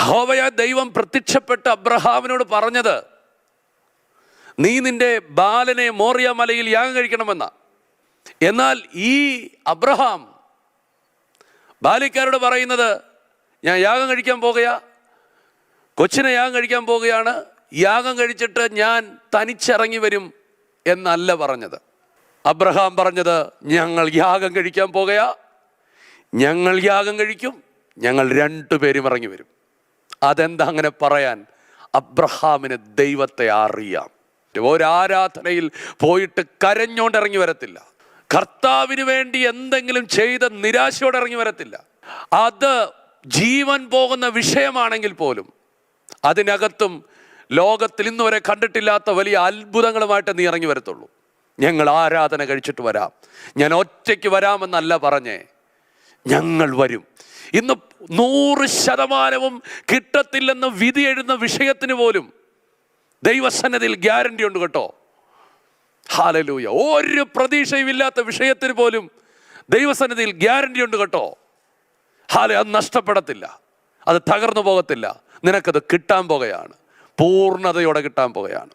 യഹോവയായ ദൈവം പ്രത്യക്ഷപ്പെട്ട് അബ്രഹാമിനോട് പറഞ്ഞത്, നീ നിന്റെ ബാലനെ മോറിയ മലയിൽ യാഗം കഴിക്കണമെന്ന. എന്നാൽ ഈ അബ്രഹാം ബാല്യക്കാരോട് പറയുന്നത്, ഞാൻ യാഗം കഴിക്കാൻ പോകുകയാ, കൊച്ചിനെ യാഗം കഴിക്കാൻ പോകുകയാണ്, യാഗം കഴിച്ചിട്ട് ഞാൻ തനിച്ചിറങ്ങി വരും എന്നല്ല പറഞ്ഞത്. അബ്രഹാം പറഞ്ഞത്, ഞങ്ങൾ യാഗം കഴിക്കാൻ പോകുകയാ, ഞങ്ങൾ യാഗം കഴിക്കും, ഞങ്ങൾ രണ്ടുപേരും ഇറങ്ങി വരും. അതെന്താ അങ്ങനെ പറയാൻ? അബ്രഹാമിന് ദൈവത്തെ അറിയാം. ഒരാരാധനയിൽ പോയിട്ട് കരഞ്ഞോണ്ട് ഇറങ്ങി വരത്തില്ല. കർത്താവിന് വേണ്ടി എന്തെങ്കിലും ചെയ്ത് നിരാശയോടെ ഇറങ്ങി വരത്തില്ല. അത് ജീവൻ പോകുന്ന വിഷയമാണെങ്കിൽ പോലും അതിനകത്തും ലോകത്തിൽ ഇന്ന് വരെ കണ്ടിട്ടില്ലാത്ത വലിയ അത്ഭുതങ്ങളുമായിട്ട് നീ ഇറങ്ങി വരത്തുള്ളൂ. ഞങ്ങൾ ആരാധന കഴിച്ചിട്ട് വരാം, ഞാൻ ഒറ്റയ്ക്ക് വരാമെന്നല്ല പറഞ്ഞേ, ഞങ്ങൾ വരും. ഇന്ന് 100% കിട്ടത്തില്ലെന്ന് വിധി എഴുതുന്ന വിഷയത്തിന് പോലും ദൈവസന്നിധിയിൽ ഗ്യാരണ്ടി ഉണ്ട് കേട്ടോ. ഹല്ലേലൂയ. ഒരു പ്രതീക്ഷയും ഇല്ലാത്ത വിഷയത്തിന് പോലും ദൈവസന്നിധിയിൽ ഗ്യാരണ്ടി ഉണ്ട് കേട്ടോ. അത് നഷ്ടപ്പെടത്തില്ല, അത് തകർന്നു പോകത്തില്ല. നിനക്കത് കിട്ടാൻ പോകുകയാണ്, പൂർണ്ണതയോടെ കിട്ടാൻ പോകുകയാണ്.